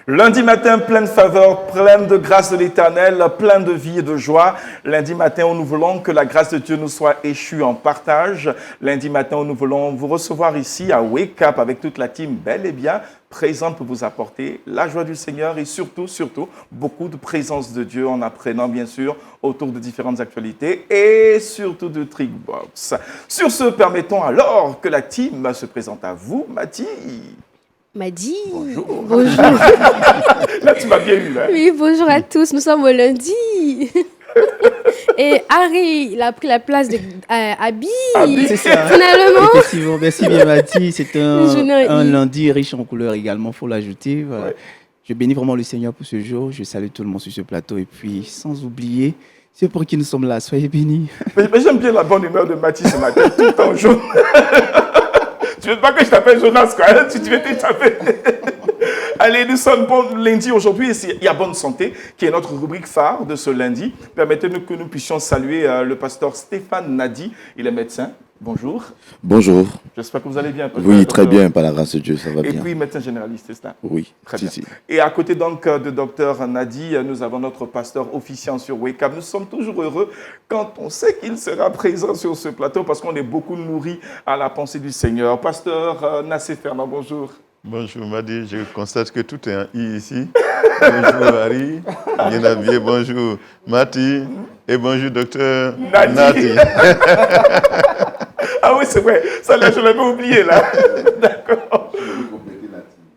Lundi matin, plein de faveur, plein de grâce de l'Éternel, plein de vie et de joie. Lundi matin, où nous voulons que la grâce de Dieu nous soit échue en partage. Lundi matin, où nous voulons vous recevoir ici à Wake Up avec toute la team bel et bien présente pour vous apporter la joie du Seigneur et surtout, beaucoup de présence de Dieu en apprenant bien sûr autour de différentes actualités et surtout de Trickbox. Sur ce, permettons alors que la team se présente à vous, Mathie. Madi. Bonjour. Bonjour. Là, tu m'as bien eu, hein? Oui, bonjour à tous. Nous sommes au lundi. Et Harry, il a pris la place de Abby. C'est ça. Finalement. Effectivement, merci bien Mathie. C'est journée un I. lundi riche en couleurs également, il faut l'ajouter. Voilà. Ouais. Je bénis vraiment le Seigneur pour ce jour. Je salue tout le monde sur ce plateau. Et puis, sans oublier, c'est pour qui nous sommes là. Soyez bénis. Mais j'aime bien la bonne humeur de Mathis ce matin, tout le temps jaune. Tu veux pas que je t'appelle Jonas, quoi, hein? Tu veux t'appeler. Allez, nous sommes bon lundi aujourd'hui et il y a Bonne Santé qui est notre rubrique phare de ce lundi. Permettez-nous que nous puissions saluer le pasteur Stéphane Nadi. Il est médecin. Bonjour. Bonjour. J'espère que vous allez bien. Oui, très bien, par la grâce de Dieu, ça va Et bien. puis médecin généraliste, c'est ça? Oui, Très si, bien. si. Et à côté donc de docteur Nadi, nous avons notre pasteur officiant sur Wake Up. Nous sommes toujours heureux quand on sait qu'il sera présent sur ce plateau parce qu'on est beaucoup nourris à la pensée du Seigneur. Pasteur Nassé Fernand, bonjour. Bonjour Madi, je constate que tout est en I ici. Bonjour Harry, bien habillé, bonjour Mati et bonjour docteur Nati. Ah oui, c'est vrai, ça là, je l'avais oublié là. D'accord.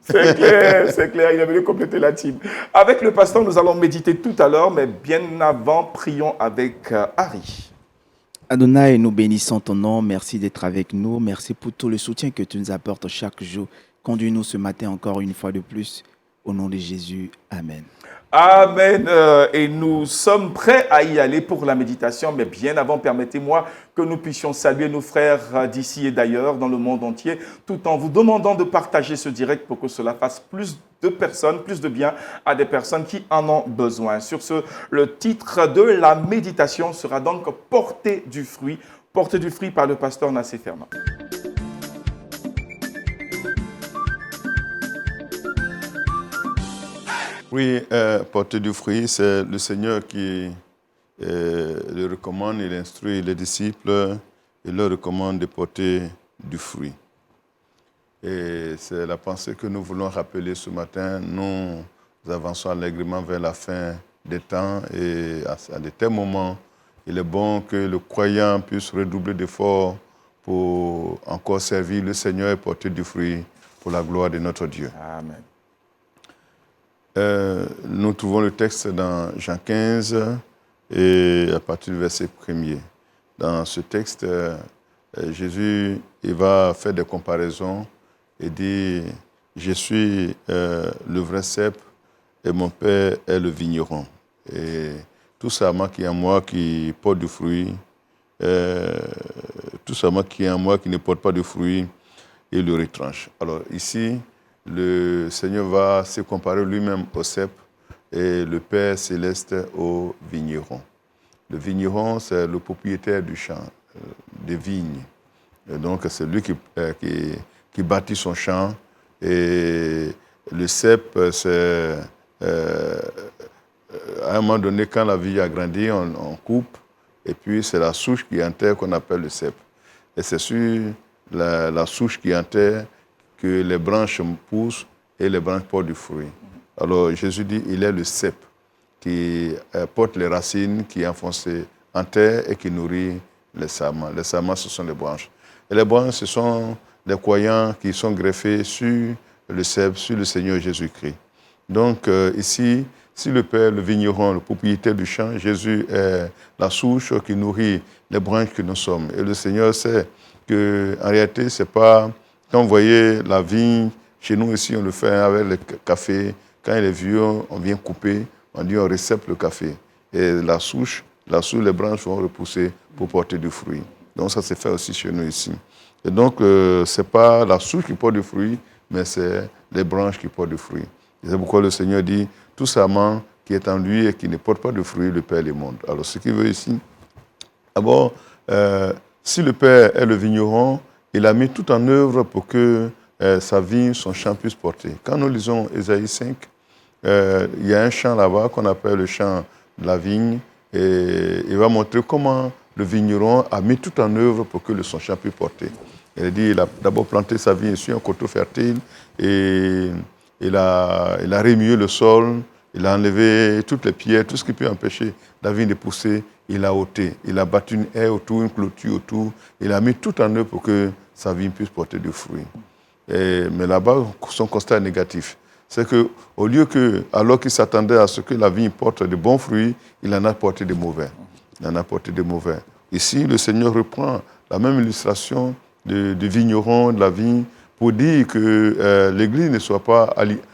C'est clair, il est venu compléter la team. Avec le pasteur, nous allons méditer tout à l'heure, mais bien avant, prions avec Harry. Adonai, nous bénissons ton nom. Merci d'être avec nous. Merci pour tout le soutien que tu nous apportes chaque jour. Conduis-nous ce matin encore une fois de plus. Au nom de Jésus, Amen. Amen. Et nous sommes prêts à y aller pour la méditation, mais bien avant, permettez-moi que nous puissions saluer nos frères d'ici et d'ailleurs, dans le monde entier, tout en vous demandant de partager ce direct pour que cela fasse plus de personnes, plus de bien à des personnes qui en ont besoin. Sur ce, le titre de la méditation sera donc « Porter du fruit », porté du fruit par le pasteur Nassé Fernand. Oui, porter du fruit, c'est le Seigneur qui le recommande, il instruit les disciples, il leur recommande de porter du fruit. Et c'est la pensée que nous voulons rappeler ce matin. Nous avançons allègrement vers la fin des temps et à de tels moments, il est bon que le croyant puisse redoubler d'efforts pour encore servir le Seigneur et porter du fruit pour la gloire de notre Dieu. Amen. Nous trouvons le texte dans Jean 15 et à partir du verset 1er. Dans ce texte, Jésus il va faire des comparaisons et dit « Je suis le vrai cep et mon Père est le vigneron. Et tout simplement qui est en moi qui porte du fruit, tout simplement qui est en moi qui ne porte pas de fruit, il le retranche. » Alors ici, le Seigneur va se comparer lui-même au cep et le Père céleste au vigneron. Le vigneron, c'est le propriétaire du champ, des vignes. Et donc, c'est lui qui bâtit son champ. Et le cep, c'est à un moment donné, quand la vigne a grandi, on coupe. Et puis, c'est la souche qui est en terre qu'on appelle le cep. Et c'est sur la souche qui est en terre que les branches poussent et les branches portent du fruit. Alors Jésus dit, il est le cep qui porte les racines, qui est enfoncé en terre et qui nourrit les sarments. Les sarments, ce sont les branches. Et les branches, ce sont les croyants qui sont greffés sur le cep, sur le Seigneur Jésus-Christ. Donc ici, si le Père, le vigneron, le propriétaire du champ, Jésus est la souche qui nourrit les branches que nous sommes. Et le Seigneur sait qu'en réalité, ce n'est pas... Quand vous voyez la vigne, chez nous ici, on le fait avec le café. Quand il est vieux, on vient couper, on dit on récepte le café. Et la souche, les branches vont repousser pour porter du fruit. Donc ça se fait aussi chez nous ici. Et donc, ce n'est pas la souche qui porte du fruit, mais c'est les branches qui portent du fruit. Et c'est pourquoi le Seigneur dit, tout sarment qui est en lui et qui ne porte pas de fruit, le Père le monde. Alors ce qu'il veut ici, d'abord, si le Père est le vigneron, il a mis tout en œuvre pour que sa vigne, son champ puisse porter. Quand nous lisons Ésaïe 5, il y a un champ là-bas qu'on appelle le champ de la vigne, et il va montrer comment le vigneron a mis tout en œuvre pour que son champ puisse porter. Il dit il a d'abord planté sa vigne sur un coteau fertile, et il a remué le sol, il a enlevé toutes les pierres, tout ce qui peut empêcher la vigne de pousser, il a ôté, il a battu une haie autour, une clôture autour, il a mis tout en œuvre pour que sa vigne puisse porter du fruit. Mais là-bas, son constat est négatif. C'est qu'au lieu que, alors qu'il s'attendait à ce que la vigne porte de bons fruits, il en a porté de mauvais. Il en a porté de mauvais. Ici, le Seigneur reprend la même illustration du vigneron, de la vigne, pour dire que l'Église ne soit pas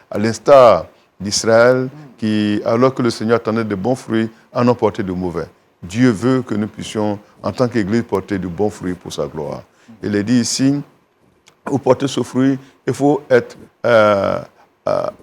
à l'instar d'Israël, qui, alors que le Seigneur attendait de bons fruits, en a porté de mauvais. Dieu veut que nous puissions, en tant qu'Église, porter de bons fruits pour sa gloire. Il est dit ici, pour porter ce fruit, il faut être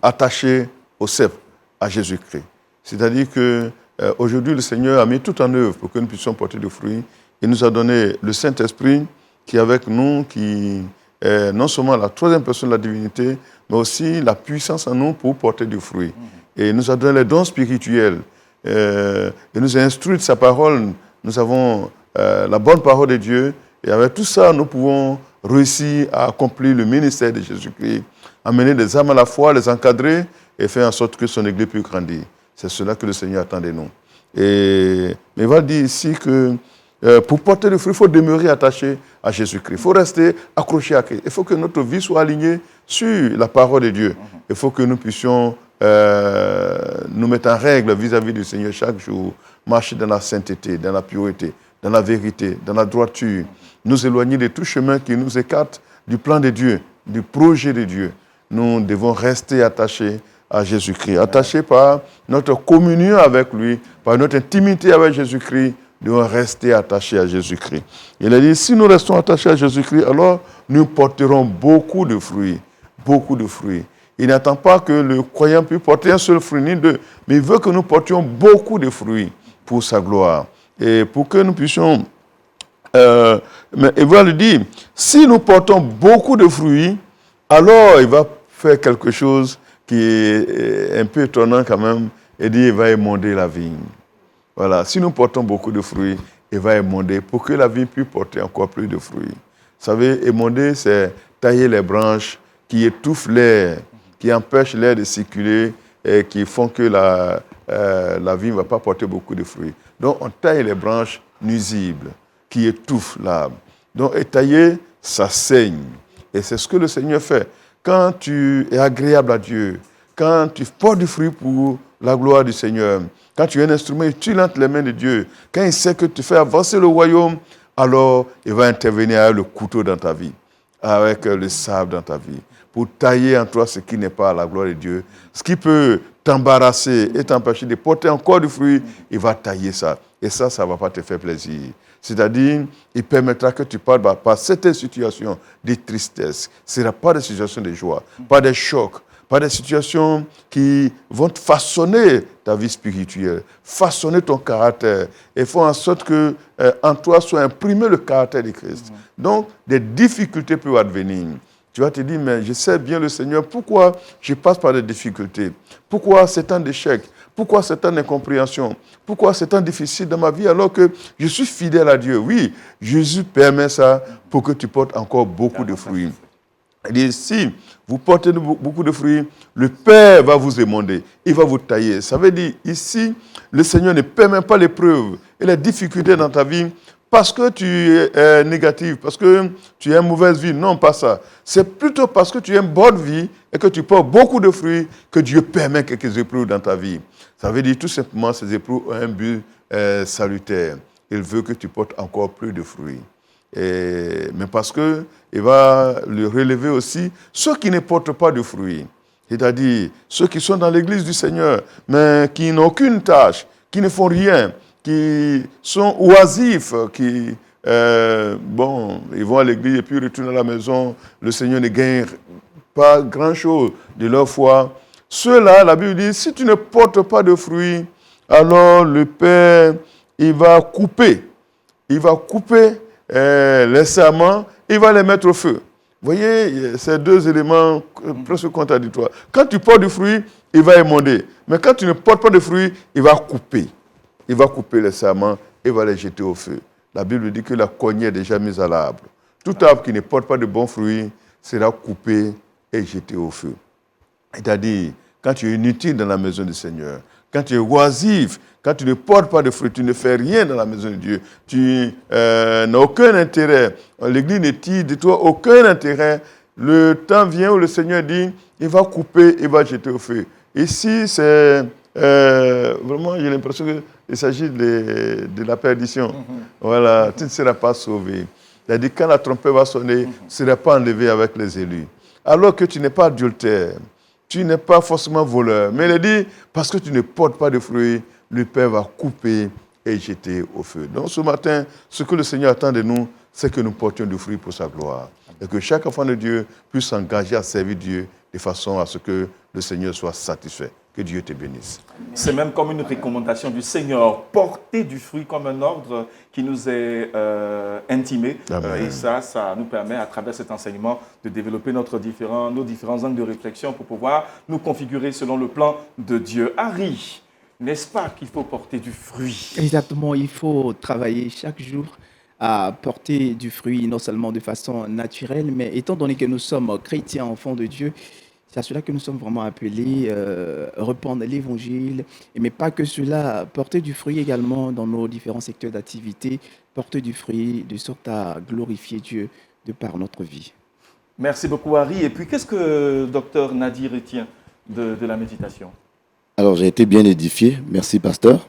attaché au cep, à Jésus-Christ. C'est-à-dire qu'aujourd'hui, le Seigneur a mis tout en œuvre pour que nous puissions porter du fruit. Il nous a donné le Saint-Esprit qui est avec nous, qui est non seulement la troisième personne de la divinité, mais aussi la puissance en nous pour porter du fruit. Et il nous a donné les dons spirituels. Il nous a instruit de sa parole. Nous avons la bonne parole de Dieu. Et avec tout ça, nous pouvons réussir à accomplir le ministère de Jésus-Christ, amener des âmes à la foi, les encadrer et faire en sorte que son Église puisse grandir. C'est cela que le Seigneur attend de nous. Mais il va dire ici que pour porter le fruit, il faut demeurer attaché à Jésus-Christ. Il faut rester accroché à Christ. Il faut que notre vie soit alignée sur la parole de Dieu. Il faut que nous puissions nous mettre en règle vis-à-vis du Seigneur chaque jour, marcher dans la sainteté, dans la pureté, dans la vérité, dans la droiture, nous éloigner de tout chemin qui nous écarte du plan de Dieu, du projet de Dieu. Nous devons rester attachés à Jésus-Christ, attachés par notre communion avec lui, par notre intimité avec Jésus-Christ. Nous devons rester attachés à Jésus-Christ. Il a dit, si nous restons attachés à Jésus-Christ, alors nous porterons beaucoup de fruits, beaucoup de fruits. Il n'attend pas que le croyant puisse porter un seul fruit, ni deux, mais il veut que nous portions beaucoup de fruits pour sa gloire. Et pour que nous puissions... mais il va lui dire, si nous portons beaucoup de fruits, alors il va faire quelque chose qui est un peu étonnant quand même, et dit, il va émonder la vigne. Voilà, si nous portons beaucoup de fruits, il va émonder pour que la vigne puisse porter encore plus de fruits. Vous savez, émonder, c'est tailler les branches qui étouffent l'air, qui empêchent l'air de circuler et qui font que la vigne ne va pas porter beaucoup de fruits. Donc, on taille les branches nuisibles qui étouffent l'arbre. Donc, étailler, ça saigne. Et c'est ce que le Seigneur fait. Quand tu es agréable à Dieu, quand tu portes du fruit pour la gloire du Seigneur, quand tu es un instrument utile entre les mains de Dieu, quand il sait que tu fais avancer le royaume, alors il va intervenir avec le couteau dans ta vie, avec le sabre dans ta vie, pour tailler en toi ce qui n'est pas à la gloire de Dieu. Ce qui peut t'embarrasser et t'empêcher de porter encore du fruit, il va tailler ça. Et ça ne va pas te faire plaisir. C'est-à-dire, il permettra que tu parles par certaines situations de tristesse. Ce ne sera pas des situations de joie, pas des chocs, pas des situations qui vont te façonner ta vie spirituelle, façonner ton caractère et faire en sorte que en toi soit imprimé le caractère de Christ. Donc, des difficultés peuvent advenir. Tu vas te dire, mais je sais bien le Seigneur, pourquoi je passe par des difficultés? Pourquoi c'est tant d'échecs? Pourquoi c'est tant d'incompréhension? Pourquoi c'est tant difficile dans ma vie alors que je suis fidèle à Dieu? Oui, Jésus permet ça pour que tu portes encore beaucoup de fruits. Il dit, si vous portez beaucoup de fruits, le Père va vous émonder, il va vous tailler. Ça veut dire, ici, le Seigneur ne permet pas l'épreuve et les difficultés dans ta vie parce que tu es négatif, parce que tu as une mauvaise vie. Non, pas ça. C'est plutôt parce que tu as une bonne vie et que tu portes beaucoup de fruits que Dieu permet quelques épreuves dans ta vie. Ça veut dire tout simplement ces épreuves ont un but salutaire. Il veut que tu portes encore plus de fruits. Mais parce qu'il va le relever aussi ceux qui ne portent pas de fruits. C'est-à-dire ceux qui sont dans l'église du Seigneur, mais qui n'ont aucune tâche, qui ne font rien, qui sont oisifs, qui, ils vont à l'église et puis retournent à la maison. Le Seigneur ne gagne pas grand-chose de leur foi. Ceux-là, la Bible dit, si tu ne portes pas de fruits, alors le Père, il va couper les serments, il va les mettre au feu. Vous voyez, ces deux éléments presque contradictoires. Quand tu portes du fruit, il va émonder. Mais quand tu ne portes pas de fruits, il va couper. Il va couper les serments et va les jeter au feu. La Bible dit que la cognée est déjà mise à l'arbre. Tout arbre qui ne porte pas de bons fruits sera coupé et jeté au feu. C'est-à-dire, quand tu es inutile dans la maison du Seigneur, quand tu es oisif, quand tu ne portes pas de fruits, tu ne fais rien dans la maison de Dieu, tu n'as aucun intérêt, l'Église ne tire de toi aucun intérêt, le temps vient où le Seigneur dit, il va couper, il va jeter au feu. Ici, c'est vraiment, j'ai l'impression qu'il s'agit de la perdition. Voilà, tu ne seras pas sauvé. C'est-à-dire, quand la trompette va sonner, tu ne seras pas enlevé avec les élus. Alors que tu n'es pas adultère, tu n'es pas forcément voleur. Mais il dit, parce que tu ne portes pas de fruits, le Père va couper et jeter au feu. Donc ce matin, ce que le Seigneur attend de nous, c'est que nous portions du fruit pour sa gloire. Et que chaque enfant de Dieu puisse s'engager à servir Dieu de façon à ce que le Seigneur soit satisfait. Que Dieu te bénisse. C'est même comme une recommandation du Seigneur. Porter du fruit comme un ordre qui nous est intimé. Et ça nous permet, à travers cet enseignement, de développer nos différents angles de réflexion pour pouvoir nous configurer selon le plan de Dieu. Harry, n'est-ce pas qu'il faut porter du fruit? Exactement, il faut travailler chaque jour à porter du fruit, non seulement de façon naturelle, mais étant donné que nous sommes chrétiens, enfants de Dieu, c'est à cela que nous sommes vraiment appelés, répandre l'évangile, mais pas que cela, porter du fruit également dans nos différents secteurs d'activité, porter du fruit de sorte à glorifier Dieu de par notre vie. Merci beaucoup, Harry. Et puis, qu'est-ce que Dr Nadir retient de la méditation? Alors, j'ai été bien édifié. Merci, pasteur.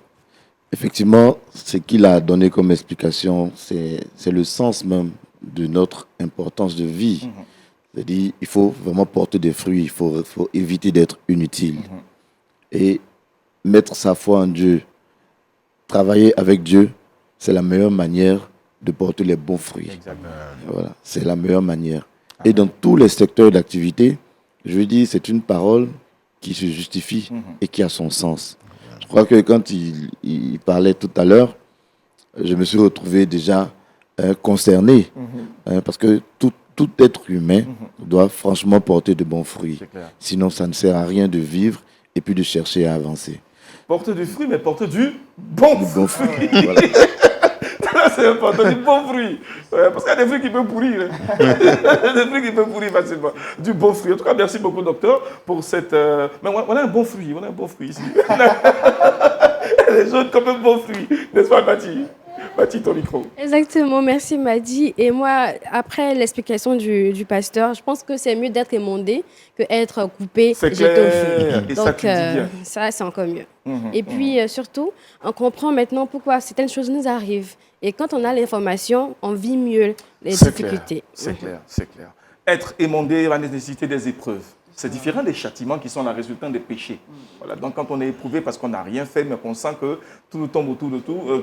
Effectivement, ce qu'il a donné comme explication, c'est le sens même de notre importance de vie. C'est-à-dire, il faut vraiment porter des fruits, il faut éviter d'être inutile. Et mettre sa foi en Dieu, travailler avec Dieu, c'est la meilleure manière de porter les bons fruits. Exactement. Voilà, c'est la meilleure manière. Et dans tous les secteurs d'activité, je veux dire, c'est une parole qui se justifie et qui a son sens. Je crois que quand il parlait tout à l'heure, je me suis retrouvé déjà concerné, parce que tout être humain doit franchement porter de bons fruits. Sinon, ça ne sert à rien de vivre et puis de chercher à avancer. Porte du fruit, mais porte du bon fruit. Voilà. C'est important, du bon fruit. Parce qu'il y a des fruits qui peuvent pourrir. Des fruits qui peuvent pourrir facilement. Du bon fruit. En tout cas, merci beaucoup, docteur, pour cette... Mais on a un bon fruit. On a un bon fruit ici. Les jaunes comme un bon fruit. N'est-ce pas, Mathie? Mathie, ton micro. Exactement, merci Madi. Et moi, après l'explication du pasteur, je pense que c'est mieux d'être émondé que être coupé, C'est jeté au clair. feu. Et Donc, ça, tu dis bien. ça, c'est encore mieux. Et puis, surtout, on comprend maintenant pourquoi certaines choses nous arrivent. Et quand on a l'information, on vit mieux les difficultés. C'est clair, c'est clair. Être émondé va nécessiter des épreuves. C'est différent des châtiments qui sont la résultante des péchés. Voilà. Donc, quand on est éprouvé parce qu'on n'a rien fait, mais qu'on sent que tout nous tombe autour,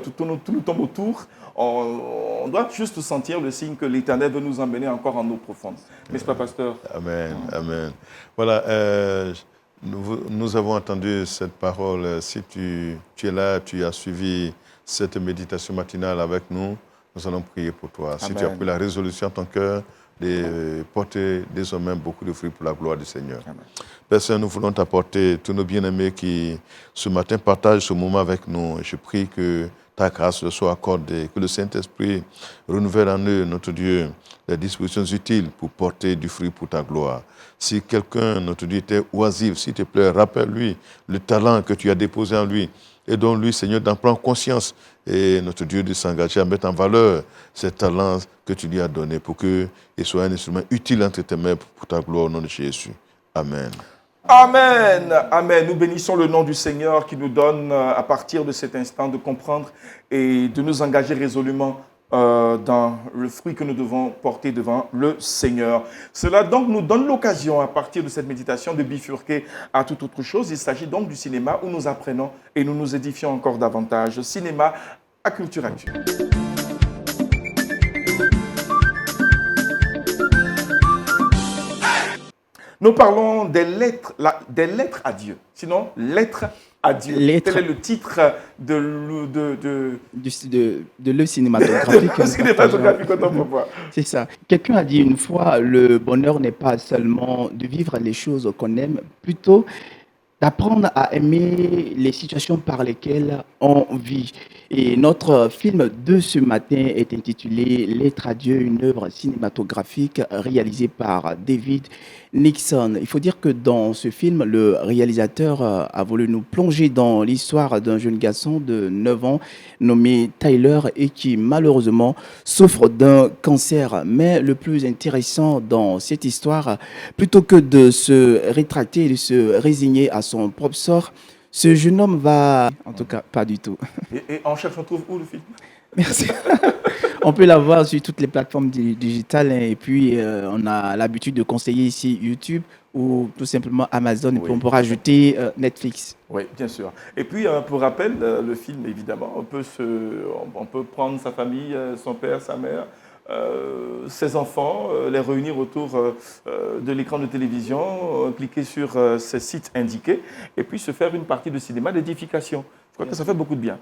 tout nous tombe autour, on doit juste sentir le signe que l'Éternel veut nous emmener encore en eau profonde. N'est-ce pas, pasteur? Amen, amen. Voilà, nous avons entendu cette parole. Si tu es là, tu as suivi cette méditation matinale avec nous, nous allons prier pour toi. Si tu as pris la résolution en ton cœur, de porter désormais beaucoup de fruits pour la gloire du Seigneur. Amen. Père Saint, nous voulons t'apporter tous nos bien-aimés qui, ce matin, partagent ce moment avec nous. Je prie que ta grâce leur soit accordée, que le Saint-Esprit renouvelle en eux, notre Dieu, les dispositions utiles pour porter du fruit pour ta gloire. Si quelqu'un, notre Dieu, était oisif, s'il te plaît, rappelle-lui le talent que tu as déposé en lui. Et donc, lui, Seigneur, d'en prendre conscience et notre Dieu de s'engager à mettre en valeur ces talents que tu lui as donnés pour qu'il soit un instrument utile entre tes mains pour ta gloire au nom de Jésus. Amen. Amen. Amen. Nous bénissons le nom du Seigneur qui nous donne, à partir de cet instant, de comprendre et de nous engager résolument dans le fruit que nous devons porter devant le Seigneur. Cela donc nous donne l'occasion, à partir de cette méditation, de bifurquer à toute autre chose. Il s'agit donc du cinéma où nous apprenons et nous nous édifions encore davantage. Cinéma à Culture Actu. Nous parlons des lettres à Dieu. Sinon, lettres à Dieu. Lettres. Quel est le titre de le cinématographique. Le cinématographique contemporain. C'est ça. Quelqu'un a dit une fois, le bonheur n'est pas seulement de vivre les choses qu'on aime, plutôt d'apprendre à aimer les situations par lesquelles on vit. Et notre film de ce matin est intitulé Lettre à Dieu, une œuvre cinématographique réalisée par David Nixon. Il faut dire que dans ce film, le réalisateur a voulu nous plonger dans l'histoire d'un jeune garçon de 9 ans nommé Tyler et qui malheureusement souffre d'un cancer. Mais le plus intéressant dans cette histoire, plutôt que de se rétracter et de se résigner à son propre sort, ce jeune homme va... En tout cas, pas du tout. Et on cherche, on trouve où le film? Merci. On peut la voir sur toutes les plateformes digitales, hein, et puis on a l'habitude de conseiller ici YouTube ou tout simplement Amazon et puis Oui. on peut rajouter Netflix. Oui, bien sûr. Et puis, pour rappel, le film, évidemment, on peut prendre sa famille, son père, sa mère, ses enfants, les réunir autour de l'écran de télévision, cliquer sur ces sites indiqués, et puis se faire une partie de cinéma d'édification. Je crois que ça fait beaucoup de bien.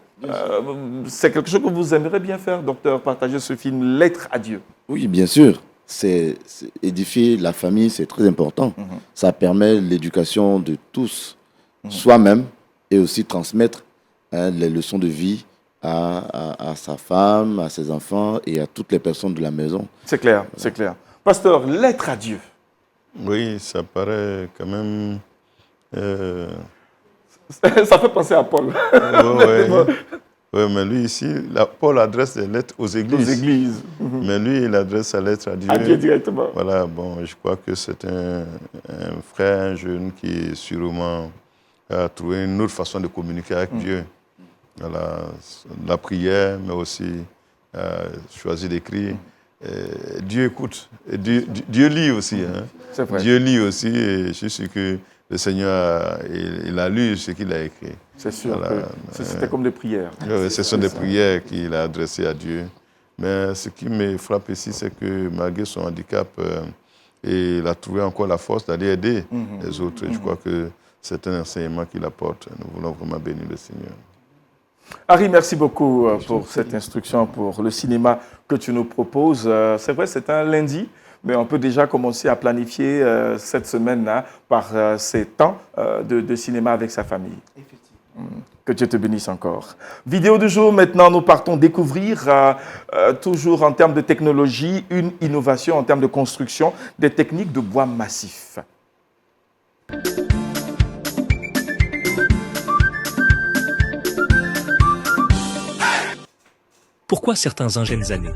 C'est quelque chose que vous aimeriez bien faire, docteur, partager ce film Lettre à Dieu. Oui, bien sûr. C'est édifier la famille, c'est très important. Ça permet l'éducation de tous, soi-même, et aussi transmettre les leçons de vie à sa femme, à ses enfants et à toutes les personnes de la maison. C'est clair, c'est clair. Pasteur, Lettre à Dieu. Oui, ça paraît quand même... Ça fait penser à Paul. Ouais, mais lui ici, Paul adresse des lettres aux églises. Aux églises. Mais lui, il adresse sa lettre à Dieu. À Dieu directement. Voilà, bon, je crois que c'est un frère, un jeune qui sûrement a trouvé une autre façon de communiquer avec Dieu. Voilà, la prière, mais aussi choisir d'écrire. Dieu écoute. Et Dieu lit aussi. Hein. C'est vrai. Dieu lit aussi, et je suis sûr que le Seigneur, il a lu ce qu'il a écrit. C'est sûr Voilà. que c'était comme des prières. Ce sont des prières qu'il a adressées à Dieu. Mais ce qui me frappe ici, c'est que malgré son handicap, il a trouvé encore la force d'aller aider les autres. Et je crois que c'est un enseignement qu'il apporte. Nous voulons vraiment bénir le Seigneur. Harry, merci beaucoup pour cette instruction, pour le cinéma que tu nous proposes. C'est vrai, c'est un lundi, mais on peut déjà commencer à planifier cette semaine-là par ces temps de cinéma avec sa famille. Que Dieu te bénisse encore. Vidéo du jour, maintenant nous partons découvrir, toujours en termes de technologie, une innovation en termes de construction, des techniques de bois massif. Pourquoi certains ingènes années?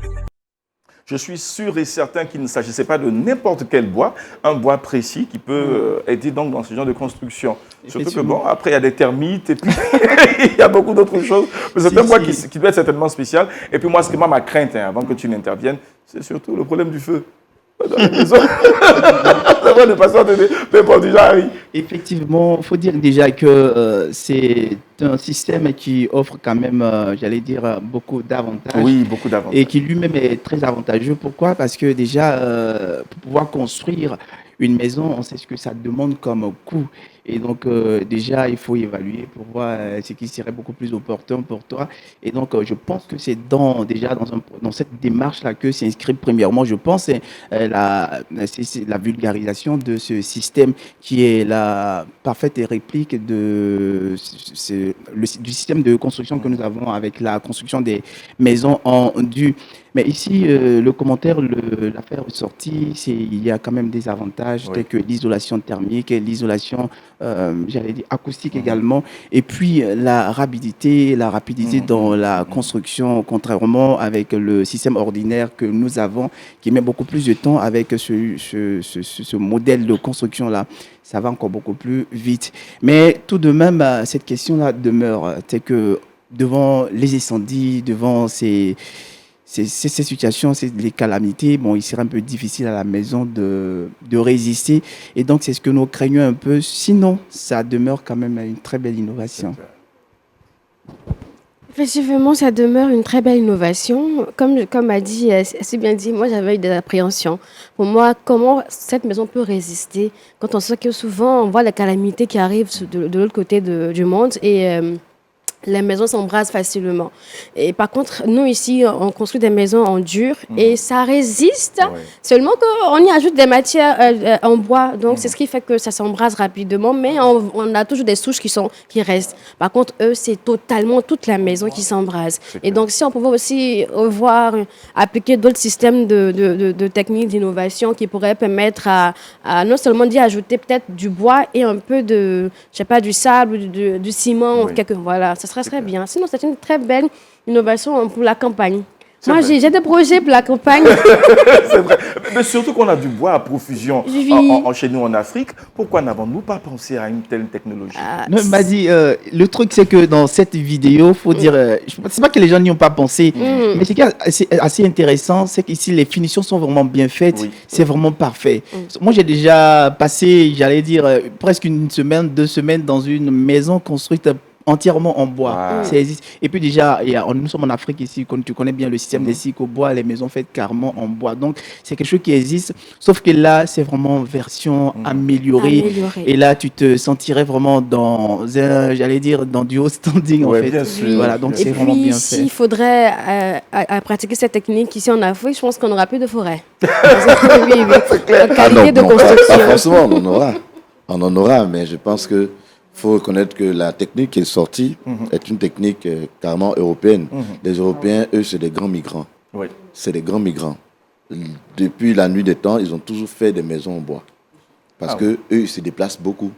Je suis sûr et certain qu'il ne s'agissait pas de n'importe quel bois, un bois précis qui peut aider donc dans ce genre de construction. Surtout que bon, après il y a des termites et puis il y a beaucoup d'autres choses. Mais c'est un bois qui doit être certainement spécial. Et puis moi, ce qui m'a ma crainte, avant que tu n'interviennes, c'est surtout le problème du feu. Dans la maison. C'est vrai, le pasteur de déjà Harry. Effectivement, il faut dire déjà que c'est un système qui offre quand même, j'allais dire, beaucoup d'avantages. Oui, beaucoup d'avantages. Et qui lui-même est très avantageux. Pourquoi? Parce que déjà, pour pouvoir construire une maison, on sait ce que ça demande comme coût. Et donc, déjà, il faut évaluer pour voir ce qui serait beaucoup plus opportun pour toi. Et donc, je pense que c'est déjà dans cette démarche-là que s'inscrit premièrement, je pense, c'est la vulgarisation de ce système qui est la parfaite réplique du système de construction que nous avons avec la construction des maisons en dur. Mais ici, le commentaire, l'affaire ressortie, il y a quand même des avantages tels que l'isolation thermique, l'isolation, j'allais dire, acoustique également, et puis la rapidité dans la construction, contrairement avec le système ordinaire que nous avons, qui met beaucoup plus de temps avec ce modèle de construction-là. Ça va encore beaucoup plus vite. Mais tout de même, cette question-là demeure, c'est que devant les incendies, devant ces situations, les calamités, bon, il serait un peu difficile à la maison de résister. Et donc, c'est ce que nous craignons un peu. Sinon, ça demeure quand même une très belle innovation. Effectivement, ça demeure une très belle innovation. Comme a dit, assez bien dit, moi j'avais eu des appréhensions. Pour moi, comment cette maison peut résister quand on sait que souvent on voit la calamité qui arrive de l'autre côté du monde et les maisons s'embrasent facilement. Et par contre, nous ici, on construit des maisons en dur et ça résiste. Ouais. Seulement qu'on y ajoute des matières en bois. Donc, c'est ce qui fait que ça s'embrase rapidement. Mais on a toujours des souches qui restent. Par contre, eux, c'est totalement toute la maison qui s'embrase. Et donc, si on pouvait aussi revoir, appliquer d'autres systèmes de techniques d'innovation qui pourraient permettre à non seulement d'y ajouter peut-être du bois et un peu de, je sais pas, du sable, du ciment, Oui. voilà, ça serait très bien. Sinon, c'est une très belle innovation pour la campagne. C'est Moi, vrai. j'ai des projets pour la campagne. C'est vrai. Mais surtout qu'on a du bois à profusion Oui. chez nous en Afrique. Pourquoi n'avons-nous pas pensé à une telle technologie? Non, Madi, le truc, c'est que dans cette vidéo, faut dire, c'est pas que les gens n'y ont pas pensé, mais ce qui est assez intéressant, c'est qu'ici, les finitions sont vraiment bien faites, Oui. c'est vraiment parfait. Moi, j'ai déjà passé, j'allais dire, presque une semaine, 2 semaines dans une maison construite entièrement en bois. Wow. Ça existe. Et puis déjà, nous sommes en Afrique ici, comme tu connais bien le système des cycles au bois, les maisons faites carrément en bois. Donc, c'est quelque chose qui existe, sauf que là, c'est vraiment version améliorée. Améliorée. Et là, tu te sentirais vraiment dans un, j'allais dire, dans du haut standing, Ouais, en fait. bien sûr. Voilà, donc Et c'est vraiment puis, bien s'il fait. faudrait à pratiquer cette technique ici en Afrique, je pense qu'on n'aura plus de forêt. Oui, la qualité de non, construction. pas forcément, on en aura. On en aura, mais je pense que faut reconnaître que la technique qui est sortie est une technique carrément européenne. Les Européens, eux, c'est des grands migrants. Oui. C'est des grands migrants. Depuis la nuit des temps, ils ont toujours fait des maisons en bois. Parce que eux, ils se déplacent beaucoup.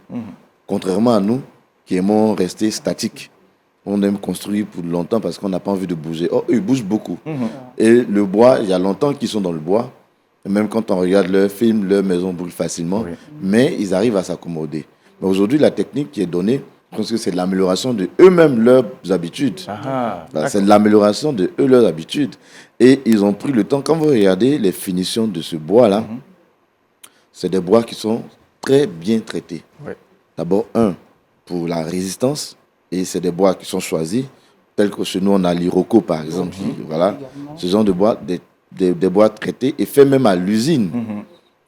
Contrairement à nous, qui aimons rester statiques. On aime construire pour longtemps parce qu'on n'a pas envie de bouger. Oh, eux, ils bougent beaucoup. Et le bois, il y a longtemps qu'ils sont dans le bois. Et même quand on regarde leurs films, leur maison brûle facilement. Oui. Mais ils arrivent à s'accommoder. Mais aujourd'hui, la technique qui est donnée, je pense que c'est l'amélioration de eux-mêmes leurs habitudes. Ah, Voilà, c'est l'amélioration de eux, leurs habitudes. Et ils ont pris le temps. Quand vous regardez les finitions de ce bois-là, c'est des bois qui sont très bien traités. Ouais. D'abord, pour la résistance. Et c'est des bois qui sont choisis, tels que chez nous, on a l'Iroko, par exemple. Voilà. Ce genre de bois, des bois traités et faits même à l'usine.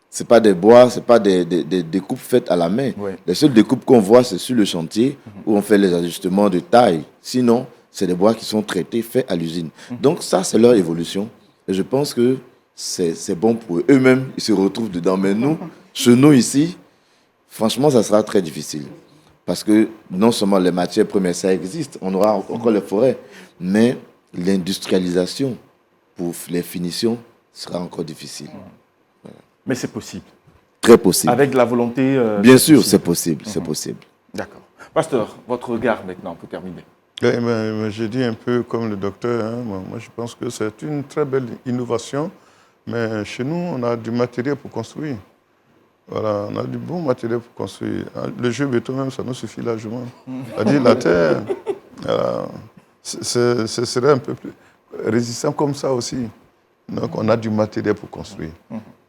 C'est pas des bois, c'est pas des découpes faites à la main. Ouais. Les seules découpes qu'on voit, c'est sur le chantier où on fait les ajustements de taille. Sinon, c'est des bois qui sont traités, faits à l'usine. Donc ça, c'est leur évolution. Et je pense que c'est bon pour eux. Eux-mêmes, ils se retrouvent dedans. Mais nous, chez nous ici, franchement, ça sera très difficile. Parce que non seulement les matières premières, ça existe, on aura encore les forêts, mais l'industrialisation pour les finitions sera encore difficile. mais c'est possible. Très possible. Avec de la volonté. Bien sûr, c'est possible, c'est possible. D'accord. Pasteur, votre regard maintenant pour terminer. Oui, mais je dis un peu comme le docteur, hein, moi je pense que c'est une très belle innovation, mais chez nous, on a du matériel pour construire. Voilà, on a du bon matériel pour construire. Le jeu béton même, ça nous suffit largement. C'est-à-dire la terre, voilà, ce serait un peu plus résistant comme ça aussi. Donc on a du matériel pour construire.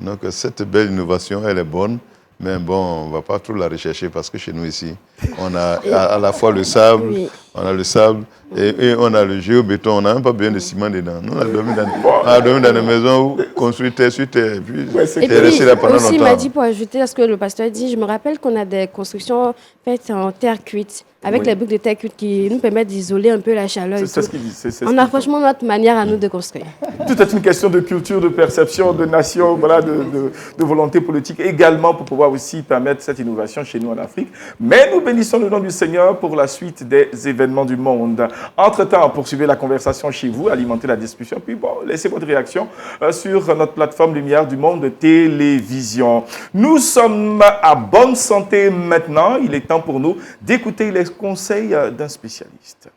Donc cette belle innovation, elle est bonne. Mais bon, on ne va pas trop la rechercher parce que chez nous ici, on a à la fois le sable, Oui. on a le sable et on a le géobéton. On n'a même pas besoin de ciment dedans. Nous, on a dormi dans des maisons où construit terre sur terre. Et puis, Et c'est puis, resté là pendant aussi, il longtemps. m'a dit, pour ajouter à ce que le pasteur dit, je me rappelle qu'on a des constructions faites en terre cuite, avec Oui. les briques de terre cuite qui nous permettent d'isoler un peu la chaleur. et C'est tout. ce qu'il dit. c'est ce On qu'il a dit. franchement notre manière à nous de construire. Tout est une question de culture, de perception, de nation, voilà, de volonté politique également pour pouvoir aussi permettre cette innovation chez nous en Afrique. Mais nous bénissons le nom du Seigneur pour la suite des événements du monde. Entre-temps, poursuivez la conversation chez vous, alimentez la discussion, puis bon, laissez votre réaction sur notre plateforme Lumière du Monde de télévision. Nous sommes à bonne santé maintenant. Il est temps pour nous d'écouter les conseils d'un spécialiste.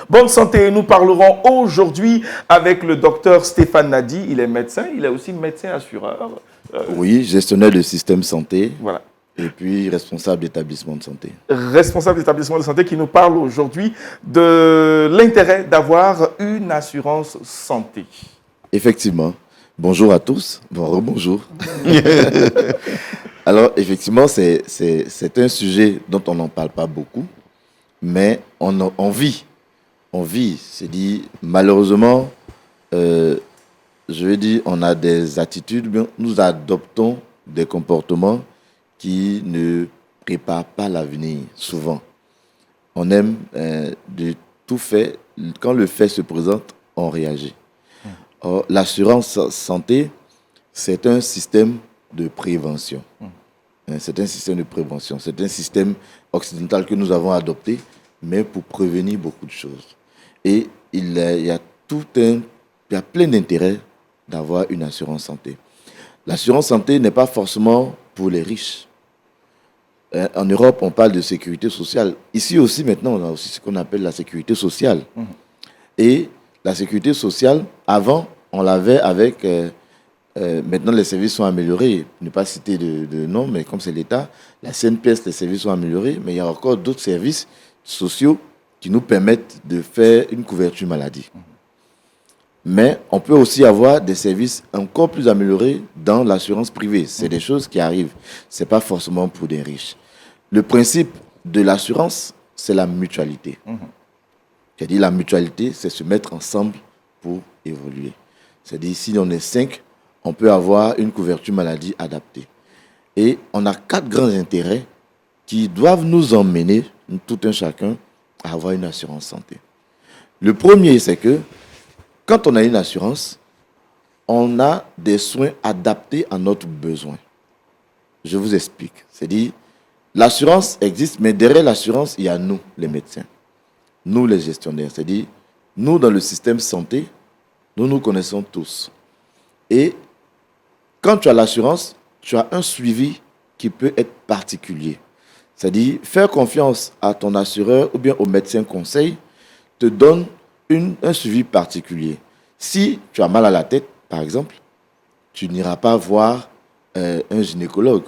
Bonne santé, nous parlerons aujourd'hui avec le docteur Stéphane Nadi. Il est médecin, il est aussi médecin assureur. Oui, gestionnaire de système santé Voilà. et puis responsable d'établissement de santé. Responsable d'établissement de santé qui nous parle aujourd'hui de l'intérêt d'avoir une assurance santé. Effectivement. Bonjour à tous. Bon, rebonjour. Alors, effectivement, c'est un sujet dont on n'en parle pas beaucoup, mais on vit. On vit. C'est dit, malheureusement, je veux dire, on a des attitudes, nous adoptons des comportements qui ne préparent pas l'avenir, souvent. On aime de tout faire, quand le fait se présente, on réagit. Or, l'assurance santé, c'est un système de prévention. C'est un système de prévention. C'est un système occidental que nous avons adopté, mais pour prévenir beaucoup de choses. Et il y a plein d'intérêts d'avoir une assurance santé. L'assurance santé n'est pas forcément pour les riches. En Europe, on parle de sécurité sociale. Ici aussi, maintenant, on a aussi ce qu'on appelle la sécurité sociale. Et la sécurité sociale, avant, on l'avait avec... maintenant, les services sont améliorés. Ne pas citer de nom, mais comme c'est l'État, la CNPS, les services sont améliorés. Mais il y a encore d'autres services sociaux qui nous permettent de faire une couverture maladie. Mais on peut aussi avoir des services encore plus améliorés dans l'assurance privée. C'est des choses qui arrivent. Ce n'est pas forcément pour des riches. Le principe de l'assurance, c'est la mutualité. C'est-à-dire la mutualité, c'est se mettre ensemble pour évoluer. C'est-à-dire si on est 5, on peut avoir une couverture maladie adaptée. Et on a 4 grands intérêts qui doivent nous emmener, tout un chacun, à avoir une assurance santé. Le premier, c'est que quand on a une assurance, on a des soins adaptés à notre besoin. Je vous explique. C'est-à-dire, l'assurance existe, mais derrière l'assurance, il y a nous, les médecins. Nous, les gestionnaires. C'est-à-dire, nous, dans le système santé, nous nous connaissons tous. Et quand tu as l'assurance, tu as un suivi qui peut être particulier. C'est-à-dire, faire confiance à ton assureur ou bien au médecin conseil te donne un suivi particulier. Si tu as mal à la tête, par exemple, tu n'iras pas voir un gynécologue.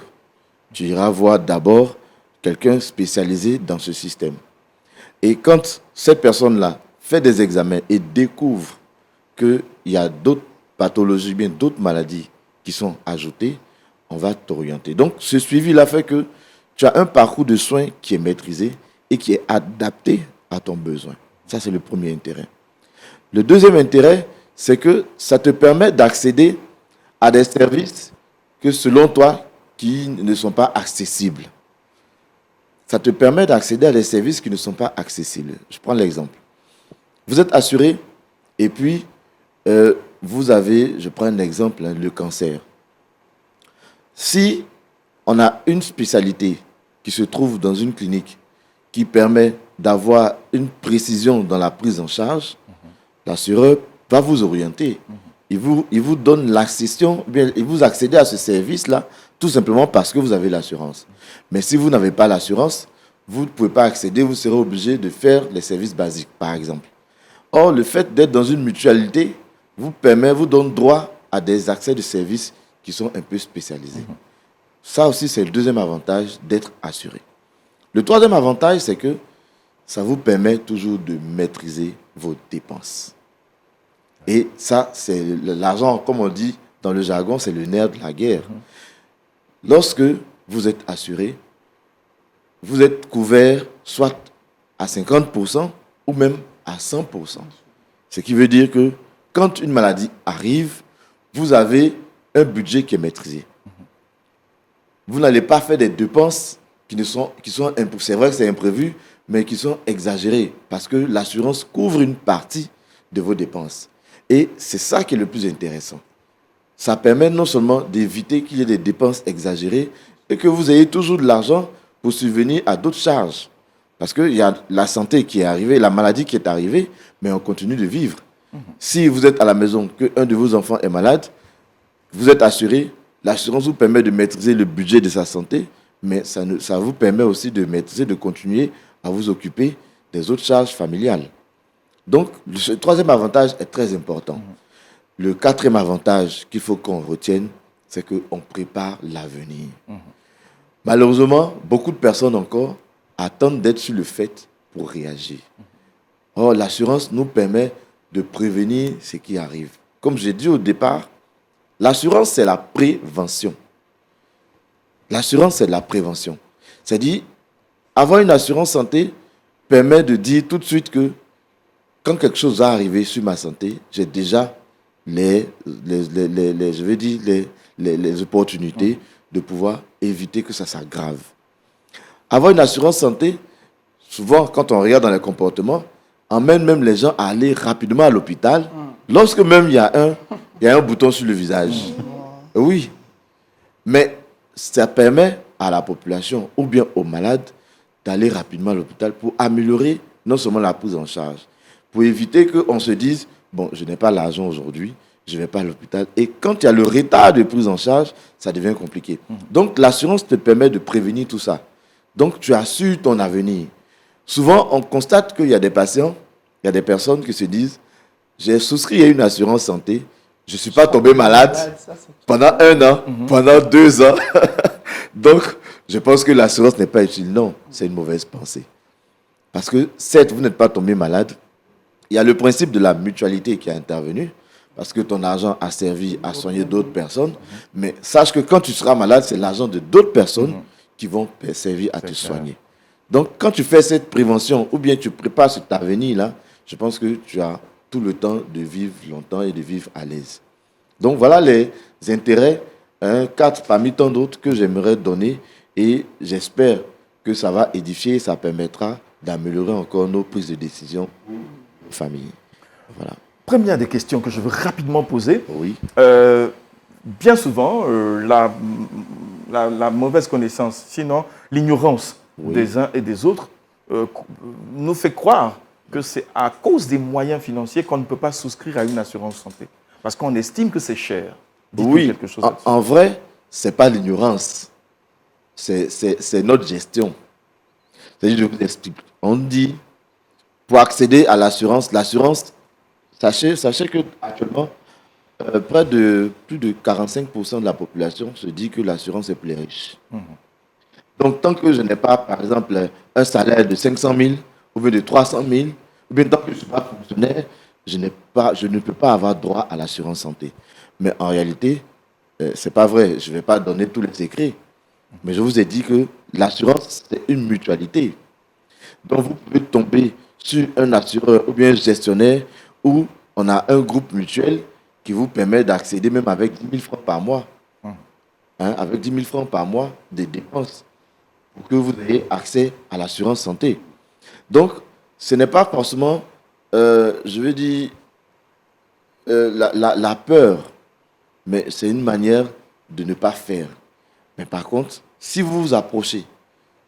Tu iras voir d'abord quelqu'un spécialisé dans ce système. Et quand cette personne-là fait des examens et découvre qu'il y a d'autres pathologies, bien d'autres maladies qui sont ajoutées, on va t'orienter. Donc, ce suivi-là fait que tu as un parcours de soins qui est maîtrisé et qui est adapté à ton besoin. Ça, c'est le premier intérêt. Le deuxième intérêt, c'est que ça te permet d'accéder à des services que, selon toi, qui ne sont pas accessibles. Ça te permet d'accéder à des services qui ne sont pas accessibles. Je prends l'exemple. Vous êtes assuré et puis vous avez, je prends un exemple, le cancer. Si on a une spécialité qui se trouve dans une clinique qui permet d'avoir une précision dans la prise en charge, l'assureur va vous orienter. Il vous donne l'accession, il vous accédez à ce service-là tout simplement parce que vous avez l'assurance. Mais si vous n'avez pas l'assurance, vous ne pouvez pas accéder, vous serez obligé de faire les services basiques, par exemple. Or, le fait d'être dans une mutualité vous donne droit à des accès de services qui sont un peu spécialisés. Ça aussi, c'est le deuxième avantage d'être assuré. Le troisième avantage, c'est que ça vous permet toujours de maîtriser vos dépenses. Et ça, c'est l'argent, comme on dit dans le jargon, c'est le nerf de la guerre. Lorsque vous êtes assuré, vous êtes couvert soit à 50% ou même à 100%. Ce qui veut dire que quand une maladie arrive, vous avez un budget qui est maîtrisé. Vous n'allez pas faire des dépenses qui sont c'est vrai que c'est imprévu, mais qui sont exagérées parce que l'assurance couvre une partie de vos dépenses. Et c'est ça qui est le plus intéressant. Ça permet non seulement d'éviter qu'il y ait des dépenses exagérées et que vous ayez toujours de l'argent pour subvenir à d'autres charges. Parce qu'il y a la santé qui est arrivée, la maladie qui est arrivée, mais on continue de vivre. Si vous êtes à la maison, qu'un de vos enfants est malade, vous êtes assuré, l'assurance vous permet de maîtriser le budget de sa santé, mais ça vous permet aussi de maîtriser, de continuer à vous occuper des autres charges familiales. Donc, ce troisième avantage est très important. Le quatrième avantage qu'il faut qu'on retienne, c'est qu'on prépare l'avenir. Malheureusement, beaucoup de personnes encore attendent d'être sur le fait pour réagir. Or, l'assurance nous permet de prévenir ce qui arrive. Comme j'ai dit au départ, l'assurance, c'est la prévention. L'assurance, c'est de la prévention. C'est-à-dire, avoir une assurance santé permet de dire tout de suite que quand quelque chose va arriver sur ma santé, j'ai déjà les opportunités de pouvoir éviter que ça s'aggrave. Avoir une assurance santé, souvent, quand on regarde dans les comportements, emmène même les gens à aller rapidement à l'hôpital, lorsque même il y a un bouton sur le visage. Oui, mais ça permet à la population ou bien aux malades d'aller rapidement à l'hôpital pour améliorer non seulement la prise en charge, pour éviter qu'on se dise, bon, je n'ai pas l'argent aujourd'hui, je ne vais pas à l'hôpital. Et quand il y a le retard de prise en charge, ça devient compliqué. Donc, l'assurance te permet de prévenir tout ça. Donc, tu assures ton avenir. Souvent, on constate qu'il y a des patients, il y a des personnes qui se disent, j'ai souscrit à une assurance santé, je ne suis pas tombé malade pendant 1 an, pendant 2 ans. Donc, je pense que l'assurance n'est pas utile. Non, c'est une mauvaise pensée. Parce que, certes, vous n'êtes pas tombé malade, il y a le principe de la mutualité qui est intervenu, parce que ton argent a servi à soigner d'autres personnes, mais sache que quand tu seras malade, c'est l'argent de d'autres personnes qui vont servir à te soigner. Donc, quand tu fais cette prévention, ou bien tu prépares cet avenir-là, je pense que tu as tout le temps de vivre longtemps et de vivre à l'aise. Donc, voilà les intérêts, 4 parmi tant d'autres que j'aimerais donner, et j'espère que ça va édifier, ça permettra d'améliorer encore nos prises de décision en famille. Voilà. Première des questions que je veux rapidement poser. Oui. Bien souvent, la mauvaise connaissance, sinon l'ignorance des uns et des autres, nous fait croire que c'est à cause des moyens financiers qu'on ne peut pas souscrire à une assurance santé. Parce qu'on estime que c'est cher. Dites-nous quelque chose là-dessus. En vrai, ce n'est pas l'ignorance. C'est notre gestion. C'est-à-dire, je vous explique. On dit, pour accéder à l'assurance, sachez que actuellement, plus de 45% de la population se dit que l'assurance est pour les riches. Donc, tant que je n'ai pas, par exemple, un salaire de 500 000 ou bien de 300 000, ou bien tant que je ne suis pas fonctionnaire, je ne peux pas avoir droit à l'assurance santé. Mais en réalité, ce n'est pas vrai. Je ne vais pas donner tous les secrets. Mais je vous ai dit que l'assurance, c'est une mutualité. Donc, vous pouvez tomber sur un assureur ou bien un gestionnaire où on a un groupe mutuel qui vous permet d'accéder même avec 10 000 francs par mois. Avec 10 000 francs par mois des dépenses pour que vous ayez accès à l'assurance santé. Donc, ce n'est pas forcément, je veux dire, la peur, mais c'est une manière de ne pas faire. Mais par contre, si vous vous approchez,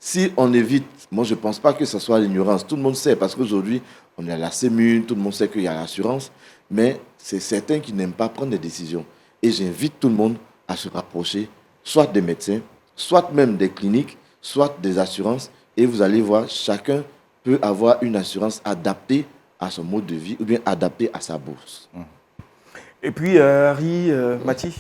si on évite, moi je ne pense pas que ce soit l'ignorance. Tout le monde sait, parce qu'aujourd'hui, on est à la CEMU, tout le monde sait qu'il y a l'assurance, mais c'est certains qui n'aiment pas prendre des décisions. Et j'invite tout le monde à se rapprocher, soit des médecins, soit même des cliniques, soit des assurances, et vous allez voir, chacun peut avoir une assurance adaptée à son mode de vie ou bien adaptée à sa bourse. Et puis, Harry, Mathie.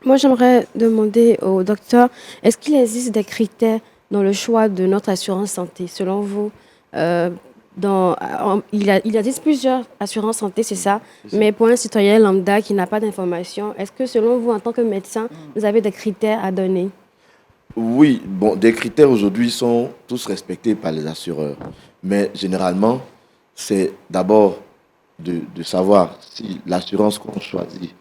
Moi, j'aimerais demander au docteur, est-ce qu'il existe des critères dans le choix de notre assurance santé, selon vous? Il existe plusieurs assurances santé, c'est ça, mais pour un citoyen lambda qui n'a pas d'informations, est-ce que selon vous, en tant que médecin, vous avez des critères à donner? Oui, bon, des critères aujourd'hui sont tous respectés par les assureurs. Mais généralement, c'est d'abord de savoir si l'assurance qu'on choisit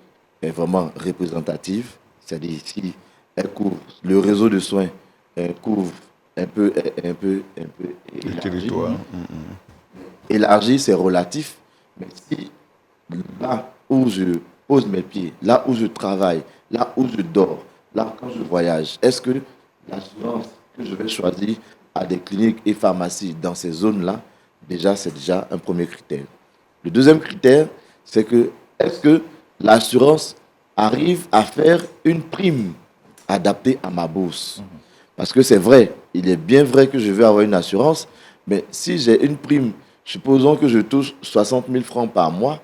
est vraiment représentative, c'est-à-dire si elle couvre le réseau de soins, elle couvre un peu Le territoire. élargi, c'est relatif. Mais si là où je pose mes pieds, là où je travaille, là où je dors, là quand je voyage, est-ce que l'assurance que je vais choisir a des cliniques et pharmacies dans ces zones-là? C'est déjà un premier critère. Le deuxième critère, c'est que est-ce que l'assurance arrive à faire une prime adaptée à ma bourse? Parce que c'est vrai, il est bien vrai que je vais avoir une assurance, mais si j'ai une prime, supposons que je touche 60 000 francs par mois,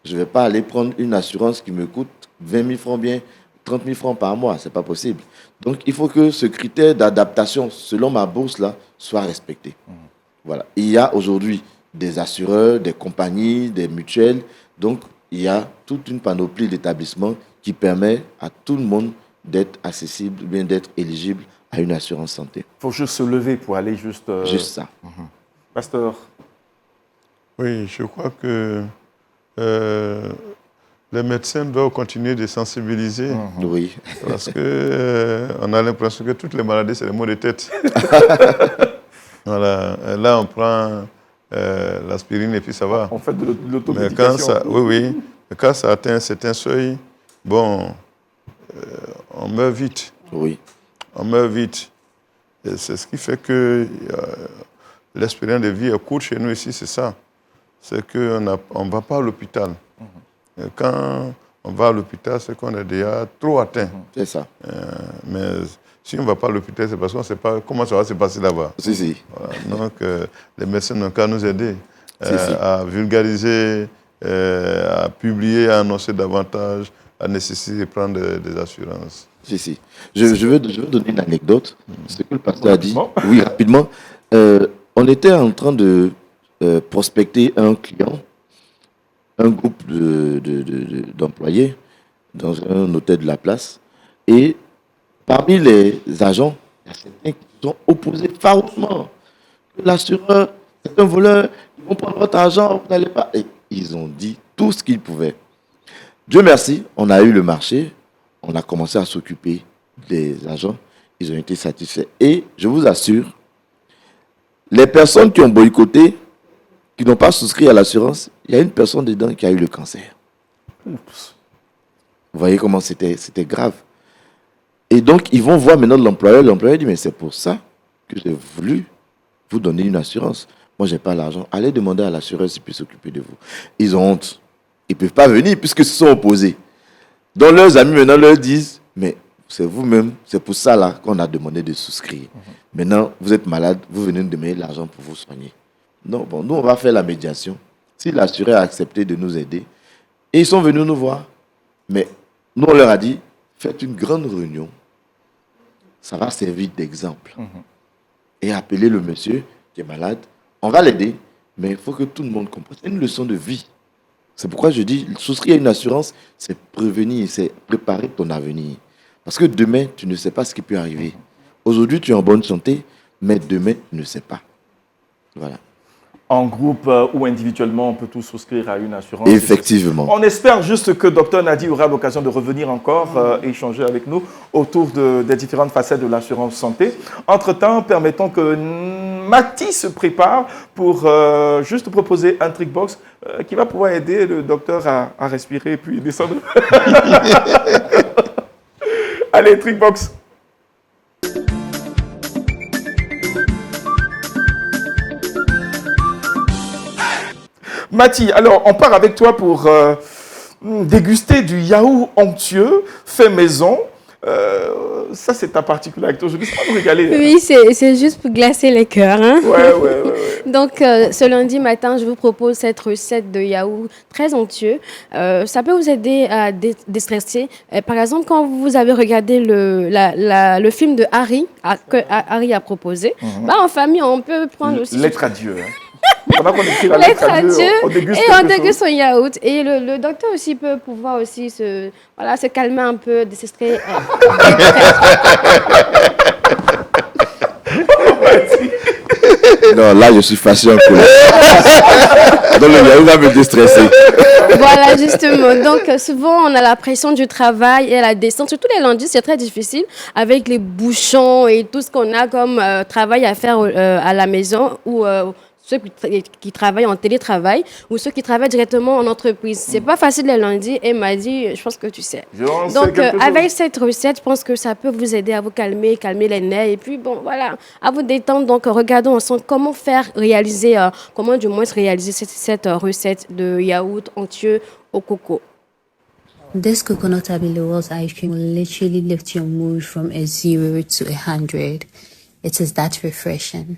je ne vais pas aller prendre une assurance qui me coûte 20 000 francs, bien 30 000 francs par mois. Ce n'est pas possible. Donc, il faut que ce critère d'adaptation, selon ma bourse, là, soit respecté. Voilà. Il y a aujourd'hui des assureurs, des compagnies, des mutuelles. Donc, il y a toute une panoplie d'établissements qui permet à tout le monde d'être accessible, bien d'être éligible à une assurance santé. Il faut juste se lever pour aller juste... Juste ça. Pasteur. Oui, je crois que les médecins doivent continuer de sensibiliser. Oui. Parce que on a l'impression que toutes les maladies, c'est les maux de tête. Voilà. Et là, on prend l'aspirine et puis ça va. On fait de Mais l'automédication. quand ça, oui. Mais quand ça atteint un certain seuil, bon, on meurt vite. Oui. On meurt vite. Et c'est ce qui fait que l'espérance de vie est courte chez nous ici, c'est ça. C'est qu'on ne va pas à l'hôpital. Et quand on va à l'hôpital, c'est qu'on est déjà trop atteint. C'est ça. Mais si on ne va pas à l'hôpital, c'est parce qu'on ne sait pas comment ça va se passer là-bas. Si. Voilà. Donc, les médecins n'ont qu'à nous aider Si. à vulgariser, à publier, à annoncer davantage la nécessité de prendre des assurances. Si. Je veux donner une anecdote. Ce que le pasteur a dit. Rapidement. Oui, rapidement. On était en train de prospecter un client, un groupe d'employés dans un hôtel de la place. Et parmi les agents, il y a certains qui sont opposés farouchement. L'assureur, c'est un voleur, ils vont prendre votre argent, vous n'allez pas. Et ils ont dit tout ce qu'ils pouvaient. Dieu merci, on a eu le marché, on a commencé à s'occuper des agents, ils ont été satisfaits. Et je vous assure, les personnes qui ont boycotté, qui n'ont pas souscrit à l'assurance, il y a une personne dedans qui a eu le cancer. Oups. Vous voyez comment c'était grave. Et donc, ils vont voir maintenant l'employeur. L'employeur dit, mais c'est pour ça que j'ai voulu vous donner une assurance. Moi, je n'ai pas l'argent. Allez demander à l'assureur s'il peut s'occuper de vous. Ils ont honte. Ils ne peuvent pas venir puisqu'ils se sont opposés. Donc, leurs amis maintenant leur disent, mais c'est vous-même, c'est pour ça là qu'on a demandé de souscrire. Maintenant, vous êtes malade, vous venez nous demander l'argent pour vous soigner. Non, bon, nous, on va faire la médiation. Si l'assureur a accepté de nous aider, et ils sont venus nous voir. Mais nous, on leur a dit, faites une grande réunion. Ça va servir d'exemple. Et appelez le monsieur qui est malade. On va l'aider, mais il faut que tout le monde comprenne. C'est une leçon de vie. C'est pourquoi je dis, souscrire à une assurance, c'est prévenir, c'est préparer ton avenir. Parce que demain, tu ne sais pas ce qui peut arriver. Aujourd'hui, tu es en bonne santé, mais demain, tu ne sais pas. Voilà. En groupe ou individuellement, on peut tous souscrire à une assurance. Effectivement. On espère juste que Dr Nadi aura l'occasion de revenir encore échanger avec nous autour des différentes facettes de l'assurance santé. Entre-temps, permettons que Mati se prépare pour juste proposer un trickbox qui va pouvoir aider le docteur à respirer et puis descendre. Allez, trickbox. Mati, alors on part avec toi pour déguster du yaourt onctueux fait maison. Ça, c'est ta particularité aujourd'hui. Ça va nous régaler. Oui, c'est juste pour glacer les cœurs. Hein. Ouais. Donc, ce lundi matin, je vous propose cette recette de yaourt très onctueux. Ça peut vous aider à déstresser. Par exemple, quand vous avez regardé le film de Harry, que Harry a proposé, en famille, on peut prendre aussi... Lettre à Dieu. Hein. Pendant qu'on écrit la Lettre à Dieu, on déguste et on quelque déguste chose. son yaourt. Et le docteur aussi peut pouvoir aussi se calmer un peu, déstresser. Non, là, je suis fâché en colère. Donc, le yaourt va me déstresser. Voilà, justement. Donc, souvent, on a la pression du travail et la descente. Surtout les lundis, c'est très difficile avec les bouchons et tout ce qu'on a comme travail à faire à la maison ou ceux qui travaillent en télétravail ou ceux qui travaillent directement en entreprise. C'est pas facile les lundis et m'a dit, je pense que tu sais. Donc, avec cette recette, je pense que ça peut vous aider à vous calmer les nerfs et puis, bon, voilà, à vous détendre. Donc, regardons ensemble comment réaliser cette recette de yaourt onctueux au coco. This coconut Abilewas ice cream will literally lift your mood from a 0 to 100. It is that refreshing.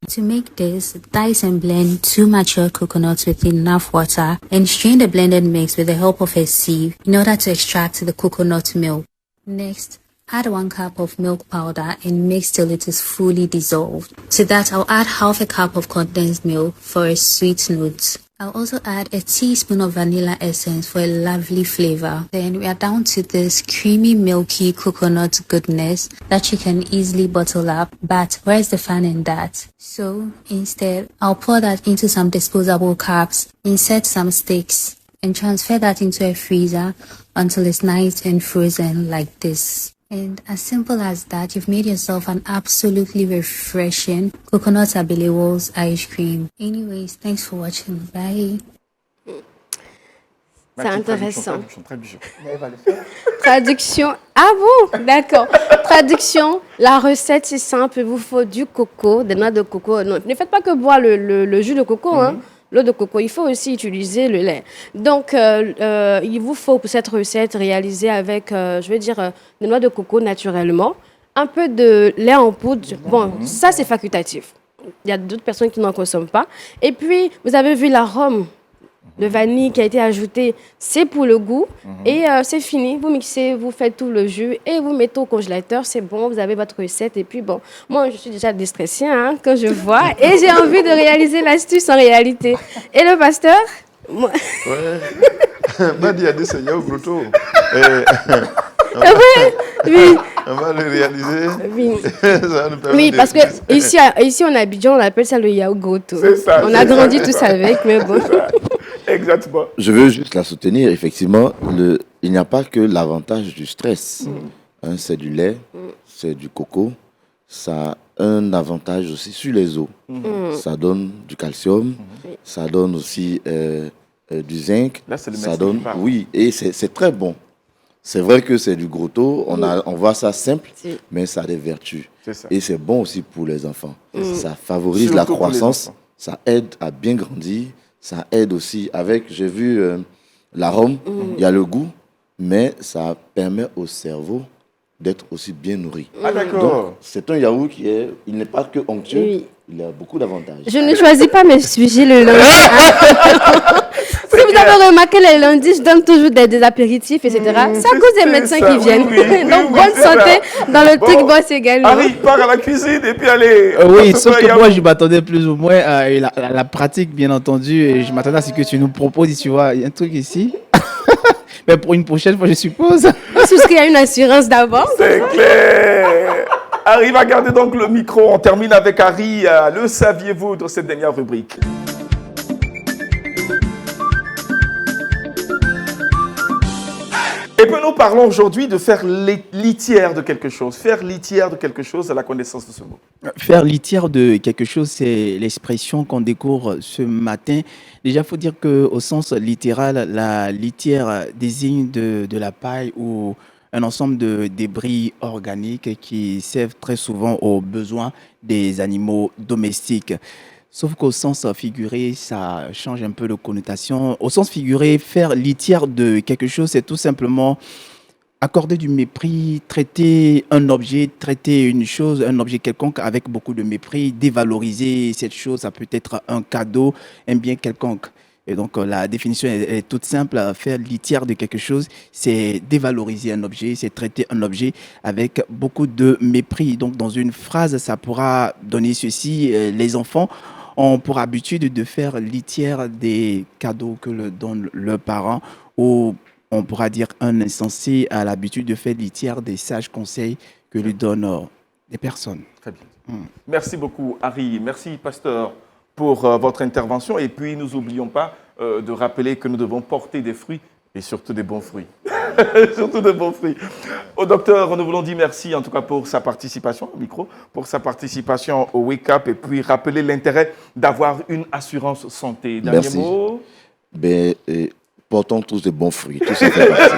To make this, dice and blend 2 mature coconuts with enough water and strain the blended mix with the help of a sieve in order to extract the coconut milk. Next, add 1 cup of milk powder and mix till it is fully dissolved. To that, I'll add half a cup of condensed milk for a sweet note. I'll also add a teaspoon of vanilla essence for a lovely flavor. Then we are down to this creamy, milky coconut goodness that you can easily bottle up. But where's the fun in that? So instead, I'll pour that into some disposable cups, insert some sticks, and transfer that into a freezer until it's nice and frozen like this. And as simple as that, you've made yourself an absolutely refreshing coconut abele walls ice cream. Anyways, thanks for watching. Bye. C'est intéressant. Traduction. Traduction. Ah bon, d'accord. Traduction. La recette, c'est simple. Il vous faut du coco, des noix de coco. Non, ne faites pas que boire le jus de coco, hein. L'eau de coco, il faut aussi utiliser le lait. Donc, il vous faut pour cette recette réaliser avec, des noix de coco naturellement, un peu de lait en poudre. Bon, ça, c'est facultatif. Il y a d'autres personnes qui n'en consomment pas. Et puis, vous avez vu l'arôme de vanille qui a été ajouté, c'est pour le goût. Et c'est fini, vous mixez, vous faites tout le jus et vous mettez au congélateur, c'est bon, vous avez votre recette. Et puis bon, moi je suis déjà déstressée quand je vois et j'ai envie de réaliser l'astuce en réalité. Et le pasteur moi... Ouais. Madi a dit Seigneur au grotto. Oui. On va le réaliser. Oui, Ça nous permet oui de- parce que ici en Abidjan, on appelle ça le yaourt. C'est ça, On c'est a ça. grandi tous avec, mais bon. Exactement. Je veux juste la soutenir. Effectivement, il n'y a pas que l'avantage du stress. C'est du lait, c'est du coco. Ça a un avantage aussi sur les os. Ça donne du calcium, ça donne aussi du zinc. Là, c'est le Ça médecin donne, qui parle. oui, et c'est très bon. C'est vrai que c'est du grotto, on voit ça simple, Si. mais ça a des vertus. C'est ça. Et c'est bon aussi pour les enfants. Ça favorise la Surtout pour les croissance, enfants. ça aide à bien grandir, ça aide aussi avec, j'ai vu l'arôme, il y a le goût, mais ça permet au cerveau d'être aussi bien nourri. Ah, Donc, d'accord. c'est un yaourt il n'est pas que onctueux, Oui. il a beaucoup d'avantages. Je ne choisis pas mes sujets le lundi. Si vous avez remarqué, les lundis, je donne toujours des apéritifs, etc. C'est à cause des c'est médecins ça, qui viennent. oui, oui, Donc, oui, bonne c'est santé ça. dans le Bon, truc boss également. Harry part à la cuisine et puis allez. Oui, on se sauf fait que un moi, yaourt. je m'attendais plus ou moins à la pratique, bien entendu. Et je m'attendais à ce que tu nous proposes, tu vois, il y a un truc ici. Mais pour une prochaine fois, je suppose. Souscrire à une assurance d'abord. C'est clair. Harry va garder donc le micro. On termine avec Harry. Le saviez-vous dans cette dernière rubrique? Et puis nous parlons aujourd'hui de faire litière de quelque chose. Faire litière de quelque chose à la connaissance de ce mot. Faire litière de quelque chose, c'est l'expression qu'on découvre ce matin. Déjà, il faut dire qu'au sens littéral, la litière désigne de la paille ou un ensemble de débris organiques qui servent très souvent aux besoins des animaux domestiques. Sauf qu'au sens figuré, ça change un peu de connotation. Au sens figuré, faire litière de quelque chose, c'est tout simplement accorder du mépris, traiter un objet, traiter une chose, un objet quelconque avec beaucoup de mépris, dévaloriser cette chose, ça peut être un cadeau, un bien quelconque. Et donc la définition est toute simple, faire litière de quelque chose, c'est dévaloriser un objet, c'est traiter un objet avec beaucoup de mépris. Donc dans une phrase, ça pourra donner ceci, les enfants ont pour habitude de faire litière des cadeaux que leur donnent leurs parents, ou on pourra dire un insensé a l'habitude de faire litière des sages conseils que lui donnent des personnes. Très bien. Merci beaucoup, Harry. Merci, pasteur, pour votre intervention. Et puis, nous n'oublions pas de rappeler que nous devons porter des fruits et surtout des bons fruits. Surtout de bons fruits. Au docteur, nous voulons dire merci en tout cas pour sa participation au micro, pour sa participation au Wake Up et puis rappeler l'intérêt d'avoir une assurance santé. Dernier Merci. mot. Ben, portons tous de bons fruits. Tout ça fait partie.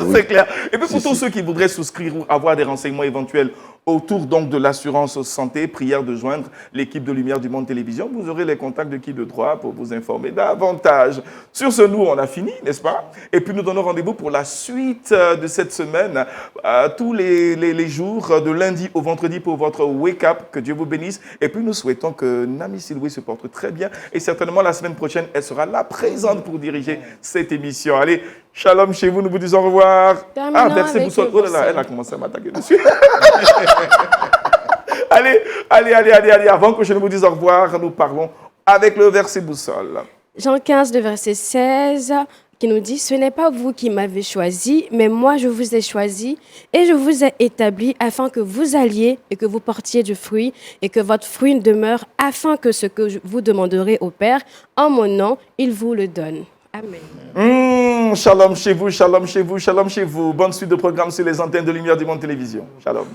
Oui. C'est clair. Et puis pour Si, tous si. ceux qui voudraient souscrire ou avoir des renseignements éventuels autour donc de l'assurance santé, prière de joindre l'équipe de Lumière du Monde Télévision. Vous aurez les contacts de qui de droit pour vous informer davantage. Sur ce, nous, on a fini, n'est-ce pas? Et puis nous donnons rendez-vous pour la suite de cette semaine, tous les jours, de lundi au vendredi pour votre Wake Up. Que Dieu vous bénisse. Et puis nous souhaitons que Nami Siloué se porte très bien. Et certainement la semaine prochaine, elle sera là présente pour diriger cette émission. Allez, shalom chez vous, nous vous disons au revoir. Terminons Verset avec boussole. le Oh là là, verset. elle a commencé à m'attaquer dessus. allez, avant que je ne vous dise au revoir, nous parlons avec le verset boussole. Jean 15, de verset 16, qui nous dit « Ce n'est pas vous qui m'avez choisi, mais moi je vous ai choisi et je vous ai établi afin que vous alliez et que vous portiez du fruit et que votre fruit demeure, afin que ce que vous demanderez au Père en mon nom, il vous le donne. » Amen. shalom chez vous, shalom chez vous, shalom chez vous. Bonne suite de programmes sur les antennes de Lumière du Monde Télévision. Shalom.